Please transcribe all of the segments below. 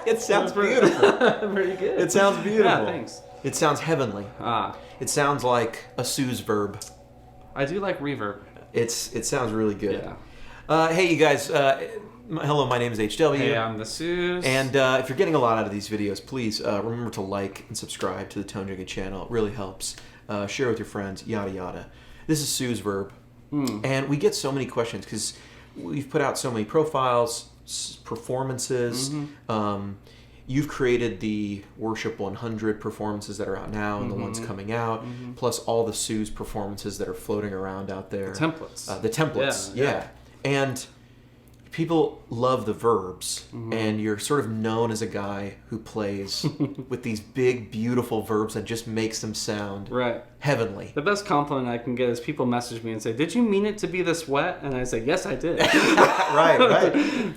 It sounds beautiful. Pretty good. It sounds beautiful. Yeah, thanks. It sounds heavenly. Ah, It sounds like a Sooze verb. I do like reverb. It sounds really good. Yeah. Hey, you guys. Hello, my name is HW. Hey, I'm the Sooze. And if you're getting a lot out of these videos, please remember to like and subscribe to the Tone Junkie channel. It really helps. Share with your friends, yada yada. This is Sooze Verb. And we get so many questions because we've put out so many profiles, performances. You've created the Worship 100 performances that are out now and the ones coming out, plus all the Sooze performances that are floating around out there. The templates. The templates, yeah. And people love the verbs, and you're sort of known as a guy who plays with these big, beautiful verbs and just makes them sound heavenly. The best compliment I can get is people message me and say, "Did you mean it to be this wet?" And I say, "Yes, I did." Right.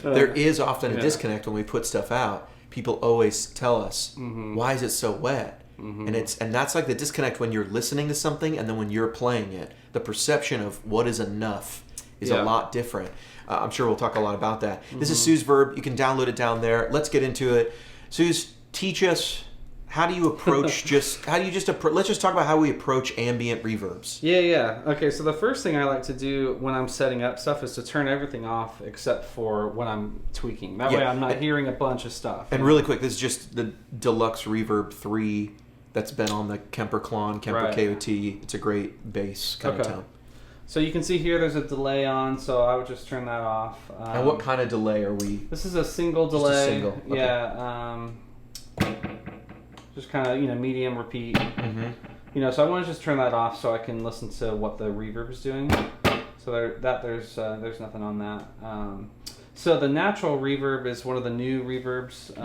There is often a disconnect when we put stuff out. People always tell us, "Why is it so wet?" And that's like the disconnect when you're listening to something and then when you're playing it. The perception of what is enough is a lot different. I'm sure we'll talk a lot about that. This is Sooze Verb. You can download it down there. Let's get into it. Sooze, teach us, how do you approach let's just talk about how we approach ambient reverbs. Yeah. Okay, so the first thing I like to do when I'm setting up stuff is to turn everything off except for when I'm tweaking. That way I'm not hearing a bunch of stuff. And really quick, this is just the deluxe Reverb 3 that's been on the Kemper Klon, Kemper KOT. It's a great bass kind of tone. So you can see here there's a delay on, so I would just turn that off. And what kind of delay are we? This is a single delay. Just a single. Okay. Yeah. Just kind of, medium repeat. So I want to just turn that off so I can listen to what the reverb is doing. So there's nothing on that. So the natural reverb is one of the new reverbs,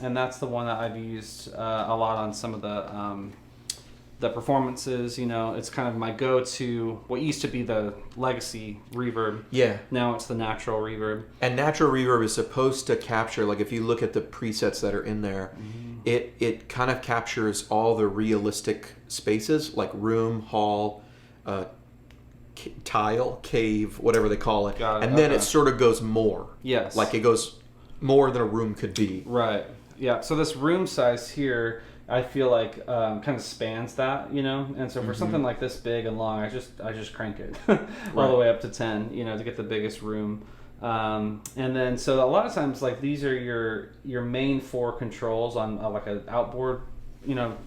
and that's the one that I've used a lot on some of the performances. It's kind of my go-to, what used to be the legacy reverb. Yeah. Now it's the natural reverb. And natural reverb is supposed to capture, like if you look at the presets that are in there, it kind of captures all the realistic spaces, like room, hall, tile, cave, whatever they call it. Got it. And then it sort of goes more. Yes. Like it goes more than a room could be. Right. Yeah. So this room size here, I feel like kind of spans that, and so for something like this big and long, I just crank it all the way up to 10, to get the biggest room. And then so a lot of times, like, these are your main 4 controls on like an outboard,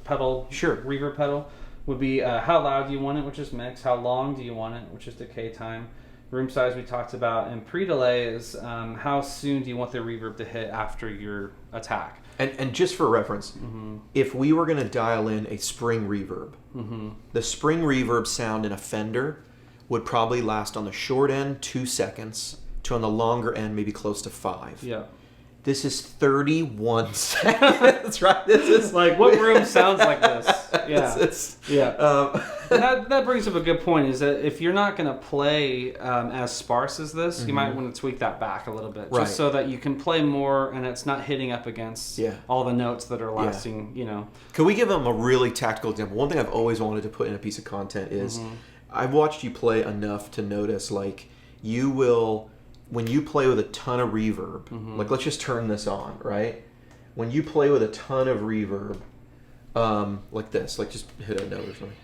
pedal, reverb pedal, would be how loud do you want it, which is mix, how long do you want it, which is decay time, room size we talked about, and pre-delay is how soon do you want the reverb to hit after your attack. And just for reference, if we were going to dial in a spring reverb, the spring reverb sound in a Fender would probably last on the short end 2 seconds, to on the longer end maybe close to 5. Yeah. This is 31 seconds, right? This is like, what room sounds like this? Yeah. That brings up a good point, is that if you're not going to play as sparse as this, you might want to tweak that back a little bit, just so that you can play more and it's not hitting up against all the notes that are lasting, Could we give them a really tactical example? One thing I've always wanted to put in a piece of content is I've watched you play enough to notice, like, you will, when you play with a ton of reverb, like, let's just turn this on, right? When you play with a ton of reverb, like this, like, just hit a note or something.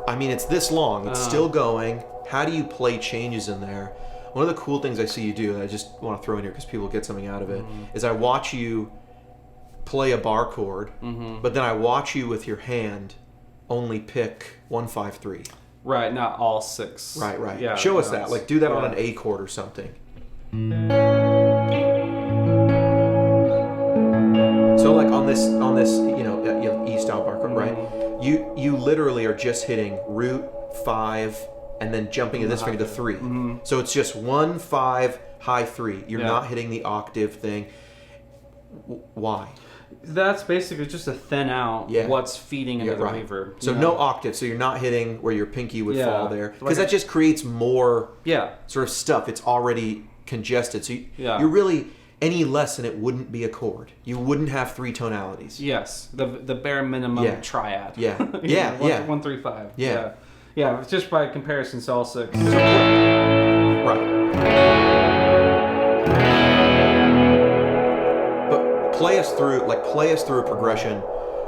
I mean, it's this long. It's still going. How do you play changes in there? One of the cool things I see you do, and I just want to throw in here because people get something out of it, is I watch you play a bar chord, but then I watch you with your hand only pick 1, 5, 3. Right, not all 6. Right. Yeah, show us that. Like, do that on an A chord or something. So, like on this, E style bar chord, right? You literally are just hitting root, 5, and then jumping in this finger to 3. So it's just 1, 5, high 3. You're not hitting the octave thing. Why? That's basically just to thin out what's feeding into the reverb. So no octave, so you're not hitting where your pinky would fall there. Because that just creates more sort of stuff. It's already congested. So you're really, any less than it wouldn't be a chord. You wouldn't have 3 tonalities. Yes, the bare minimum triad. 1, 3, 5. Yeah, just by comparison to all 6. Right. Right. But play us through a progression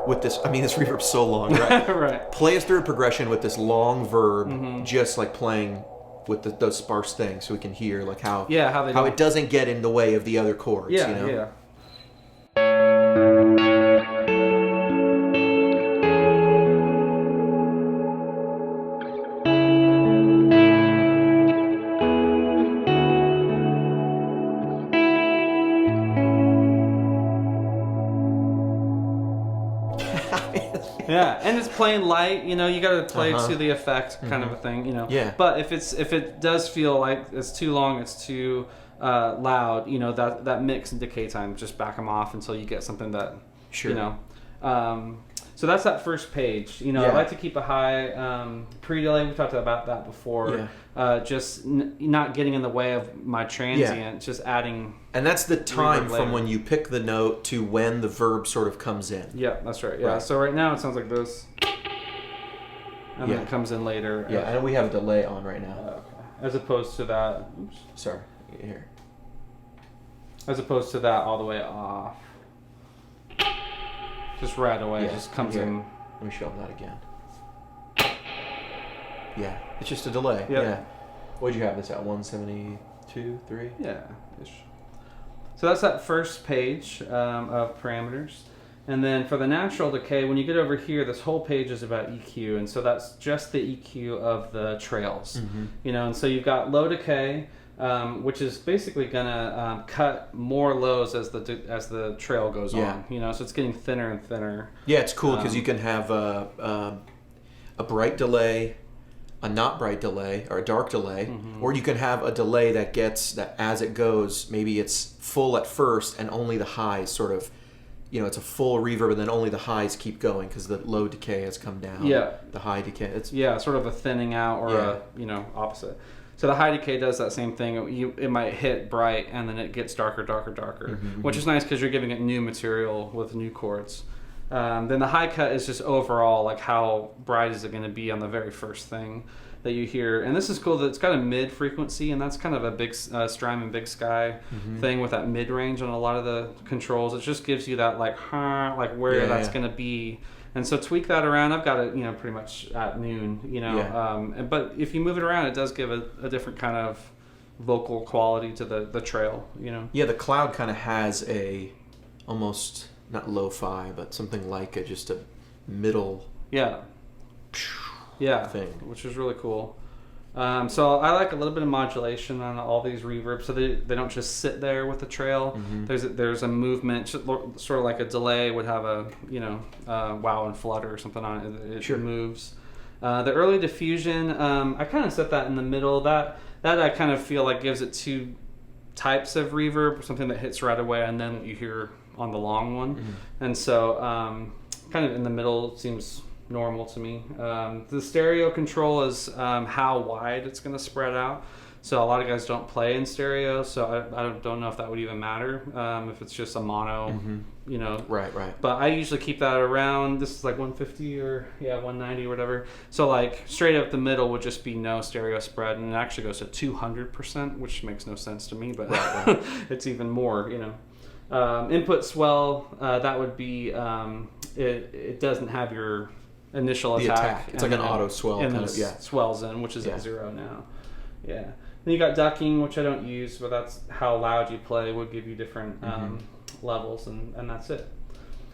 with this. I mean, this reverb's so long, right? Right. Play us through a progression with this long verb, just like playing with those sparse things, so we can hear like how it doesn't get in the way of the other chords. Yeah, you know? yeah. Yeah, and it's playing light, you know, you got to play to the effect kind of a thing, you know. Yeah. But if it does feel like it's too long, it's too loud, you know, that mix and decay time, just back them off until you get something that, you know. So that's that first page. You know, I like to keep a high pre-delay. We've talked about that before. Just not getting in the way of my transient, just adding. And that's the time from when you pick the note to when the verb sort of comes in. Yeah, that's right. Yeah. So right now it sounds like this. And then it comes in later. Yeah, I know we have a delay on right now. Okay. As opposed to that. Oops. Sorry. Here. As opposed to that all the way off. Just right away, just comes in. Let me show them that again. Yeah, it's just a delay. Yep. Yeah. What'd you have this at? 172, 3? Yeah. So that's that first page of parameters. And then for the natural decay, when you get over here, this whole page is about EQ. And so that's just the EQ of the trails. You know, and so you've got low decay, which is basically gonna cut more lows as the trail goes on. You know, so it's getting thinner and thinner. Yeah, it's cool because you can have a bright delay, a not bright delay, or a dark delay, or you can have a delay that gets that as it goes. Maybe it's full at first and only the highs sort of. You know, it's a full reverb, and then only the highs keep going because the low decay has come down. Yeah, the high decay. It's sort of a thinning out or a opposite. So the high decay does that same thing. It might hit bright and then it gets darker, which is nice because you're giving it new material with new chords. Then the high cut is just overall like how bright is it going to be on the very first thing that you hear. And this is cool that it's got a mid frequency, and that's kind of a big Strymon Big Sky thing with that mid range on a lot of the controls. It just gives you that like where that's going to be. And so tweak that around. I've got it, you know, pretty much at noon, you know. But if you move it around, it does give a different kind of vocal quality to the trail, you know. Yeah, the cloud kind of has a almost not lo-fi, but something like just a middle. Thing, which is really cool. So I like a little bit of modulation on all these reverbs, so they don't just sit there with the trail. There's a movement, sort of like a delay would have a wow and flutter or something on it. It moves. The early diffusion, I kind of set that in the middle. That I kind of feel like gives it two types of reverb, something that hits right away and then what you hear on the long one. And so kind of in the middle seems normal to me. The stereo control is how wide it's going to spread out. So a lot of guys don't play in stereo, so I don't know if that would even matter if it's just a mono, you know. Right. But I usually keep that around. This is like 150 or 190 or whatever. So like straight up the middle would just be no stereo spread, and it actually goes to 200%, which makes no sense to me, but it's even more, you know. Input swell, that would be it doesn't have your initial attack. It's like an auto swell and kind of swells in, which is at 0 now. Then you got ducking, which I don't use, but that's how loud you play would give you different levels, and that's it.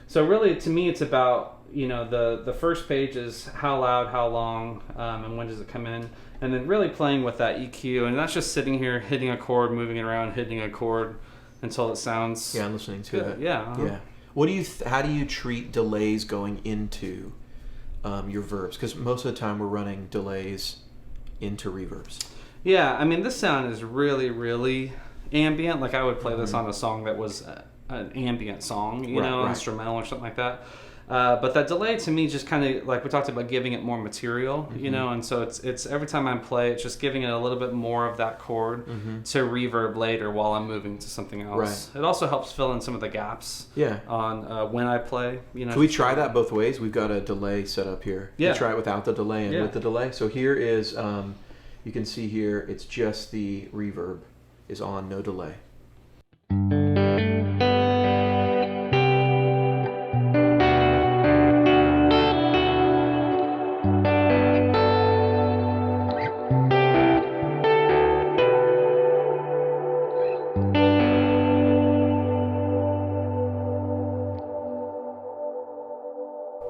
So really, to me, it's about, you know, the first page is how loud, how long, and when does it come in, and then really playing with that EQ, and that's just sitting here hitting a chord, moving it around, hitting a chord until it sounds. I'm listening to good. it. What do you? How do you treat delays going into your verbs? Because most of the time we're running delays into reverbs. Yeah, I mean, this sound is really, really ambient. Like I would play this on a song that was an ambient song, you know, instrumental or something like that. But that delay to me just kind of, like we talked about, giving it more material, you know, and so it's every time I play, it's just giving it a little bit more of that chord to reverb later while I'm moving to something else. It also helps fill in some of the gaps on when I play, you know. Can we try that both ways? We've got a delay set up here. Can you try it without the delay and with the delay? So here is You can see here, it's just the reverb is on, no delay.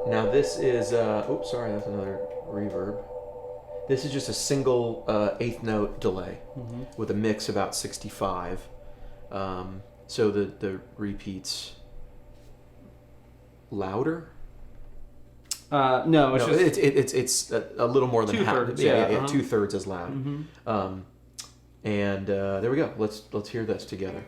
Now this is, oops, sorry, that's another reverb. This is just a single eighth note delay with a mix about 65. So the repeats louder? No, it's a little more than half. Two-thirds, Yeah, uh-huh. 2/3 as loud. And there we go. Let's hear this together.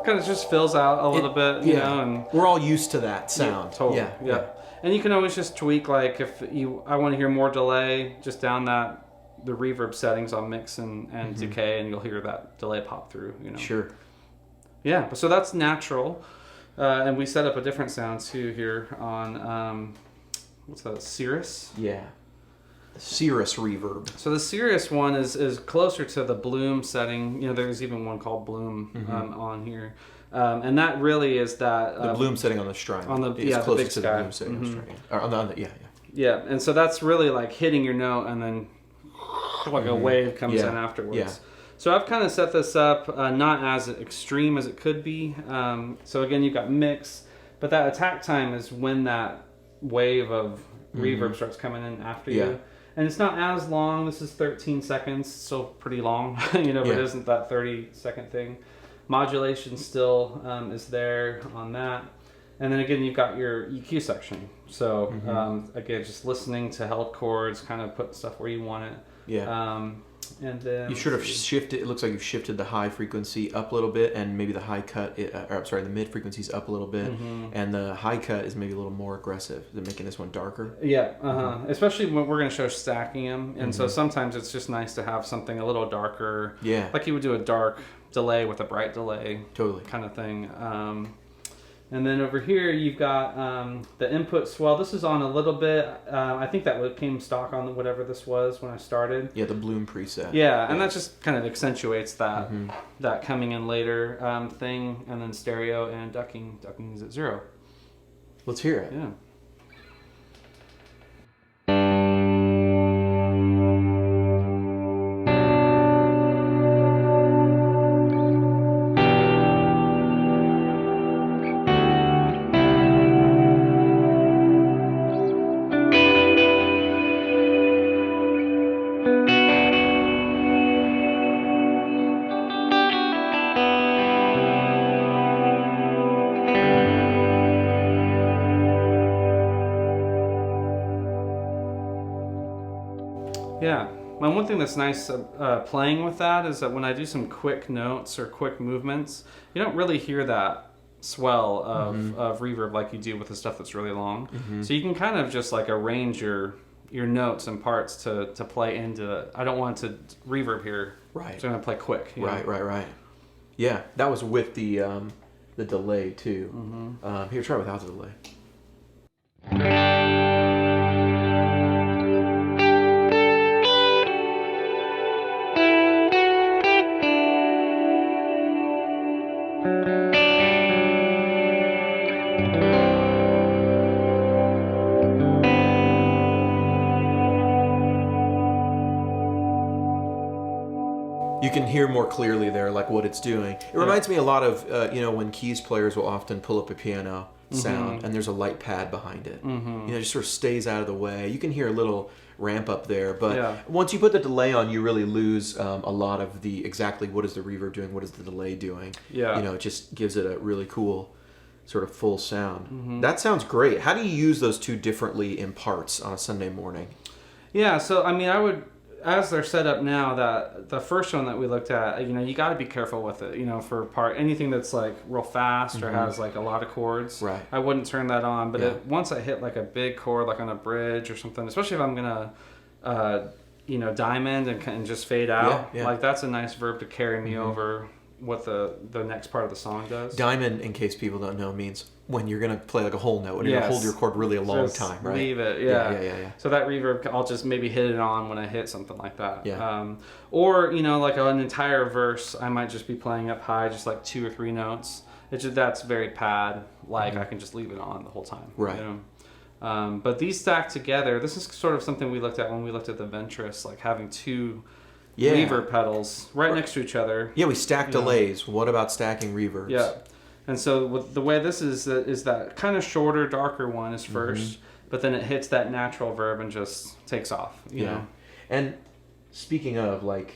Kind of just fills out a little bit, you know, and we're all used to that sound. Yeah, totally. Yeah. And you can always just tweak, like if I want to hear more delay, just down the reverb settings on mix and decay, and you'll hear that delay pop through, you know. Sure. Yeah, so that's natural, and we set up a different sound too here on what's that? Cirrus. Yeah. Cirrus reverb. So the Cirrus one is closer to the Bloom setting. You know, there's even one called Bloom on here, and that really is that the Bloom setting on the Strine. On the closer the big to sky. the Bloom setting on the Strine. Or on the, yeah. And so that's really like hitting your note, and then like a wave comes in afterwards. Yeah. So I've kind of set this up not as extreme as it could be. So again, you've got mix, but that attack time is when that wave of reverb starts coming in after you. And it's not as long. This is 13 seconds, still pretty long, you know, but it isn't that 30-second thing. Modulation still is there on that. And then again, you've got your EQ section. So again, just listening to held chords, kind of put stuff where you want it. Yeah. And then you should have shifted. It looks like you've shifted the high frequency up a little bit, and maybe the high cut, the mid frequency's up a little bit, and the high cut is maybe a little more aggressive. They're making this one darker. Yeah, especially when we're going to show stacking them, and so sometimes it's just nice to have something a little darker. Yeah, like you would do a dark delay with a bright delay. Totally. Kind of thing. And then over here you've got the input swell. This is on a little bit. I think that came stock on whatever this was when I started. Yeah, the Bloom preset. Yeah, and that just kind of accentuates that that coming in later thing. And then stereo and ducking. Ducking is at 0. Let's hear it. Yeah. Yeah. And one thing that's nice playing with that is that when I do some quick notes or quick movements, you don't really hear that swell of reverb like you do with the stuff that's really long. So you can kind of just like arrange your notes and parts to play into it. I don't want to reverb here. Right. So I'm going to play quick. Right. Yeah, that was with the delay too. Here, try without the delay. You can hear more clearly there, like what it's doing. It reminds me a lot of, when keys players will often pull up a piano sound and there's a light pad behind it. It just sort of stays out of the way. You can hear a little ramp up there, but once you put the delay on, you really lose a lot of the exactly what is the reverb doing, what is the delay doing. It just gives it a really cool sort of full sound. That sounds great. How do you use those two differently in parts on a Sunday morning? Yeah, so I mean, I would, as they're set up now, that the first one that we looked at, you know, you got to be careful with it, you know, for anything that's like real fast or has like a lot of chords. Right. I wouldn't turn that on, but once I hit like a big chord, like on a bridge or something, especially if I'm gonna, you know, diamond and just fade out, like that's a nice verb to carry me over what the next part of the song does. Diamond, in case people don't know, means when you're going to play like a whole note and you're going to hold your chord really a long time, right? Leave it, yeah. So that reverb, I'll just maybe hit it on when I hit something like that. Yeah. Or, you know, like an entire verse, I might just be playing up high, just like 2 or 3 notes. It's just, that's very pad, like I can just leave it on the whole time. Right. You know? But these stacked together, this is sort of something we looked at when we looked at the Ventress, like having 2 reverb pedals right next to each other. Yeah, we stack delays. What about stacking reverbs? Yeah. And so the way this is that kind of shorter, darker one is first, but then it hits that natural verb and just takes off, you know? And speaking of, like,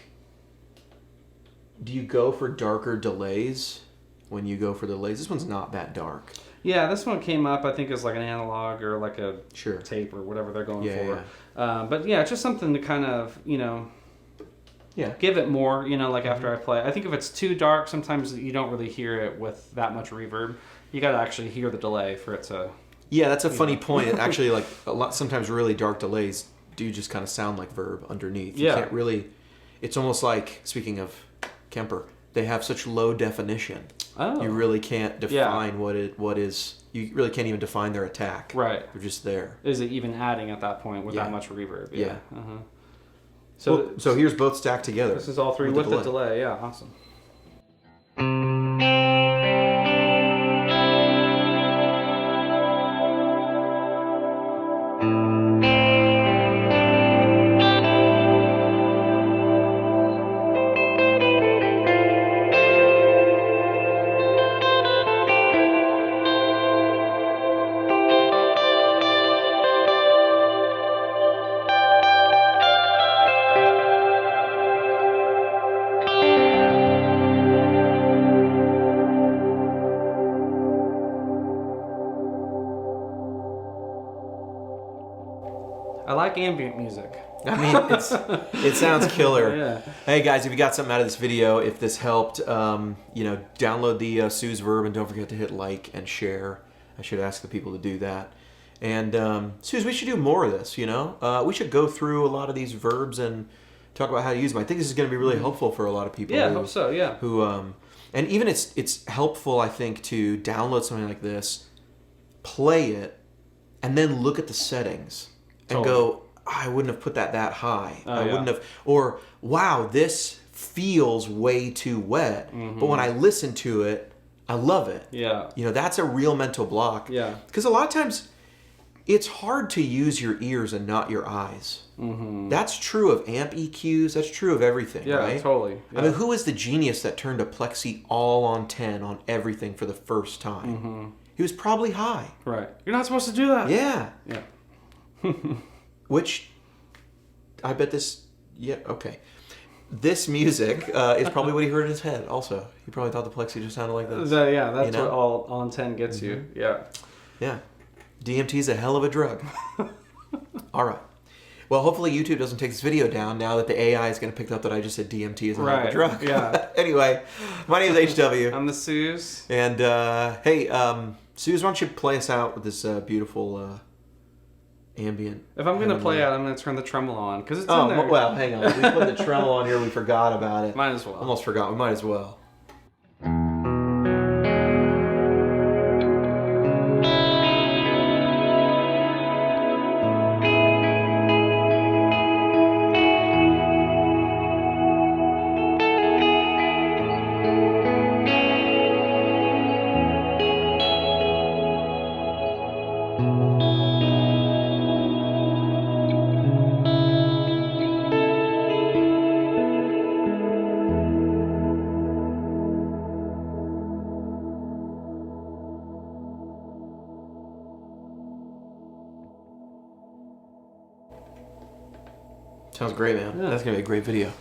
do you go for darker delays when you go for delays? This one's not that dark. Yeah, this one came up, I think, as like an analog or like a Sure. tape or whatever they're going for. Yeah. But yeah, it's just something to kind of, you know, give it more, you know, like after I play. I think if it's too dark, sometimes you don't really hear it with that much reverb. You got to actually hear the delay for it to... Yeah, that's a funny point. Actually, like, sometimes really dark delays do just kind of sound like verb underneath. You can't really... It's almost like, speaking of Kemper, they have such low definition. Oh. You really can't define what is... You really can't even define their attack. Right. They're just there. Is it even adding at that point with that much reverb? Yeah. So here's both stacked together. This is all 3 with the delay. Yeah, awesome. I like ambient music. I mean, it sounds killer. Hey guys, if you got something out of this video, if this helped, you know, download the Sooze verb and don't forget to hit like and share. I should ask the people to do that. And Sooze, we should do more of this. You know, we should go through a lot of these verbs and talk about how to use them. I think this is going to be really helpful for a lot of people. Yeah, I hope so. Yeah. Who and even it's helpful, I think, to download something like this, play it, and then look at the settings. And go, I wouldn't have put that high. I wouldn't have, or wow, this feels way too wet. But when I listen to it, I love it. Yeah. You know, that's a real mental block. Yeah. Because a lot of times, it's hard to use your ears and not your eyes. That's true of amp EQs. That's true of everything, right? Yeah, totally. Yeah. I mean, who is the genius that turned a plexi all on 10 on everything for the first time? He was probably high. Right. You're not supposed to do that. Yeah. Yeah. Which, I bet this, okay. This music is probably what he heard in his head also. He probably thought the plexi just sounded like this. Yeah, that's what all on 10 gets you. Yeah. Yeah. DMT's a hell of a drug. All right. Well, hopefully YouTube doesn't take this video down now that the AI is going to pick up that I just said DMT is a hell of a drug. Yeah. Anyway, my name is HW. I'm the Sooze. And, hey, Sooze, why don't you play us out with this beautiful... ambient. If I'm going to play out, I'm going to turn the tremolo on because it's in there. Well, hang on. We put the tremolo on here. We forgot about it. Might as well. Almost forgot. We might as well. Sounds great, man. Yeah. That's going to be a great video.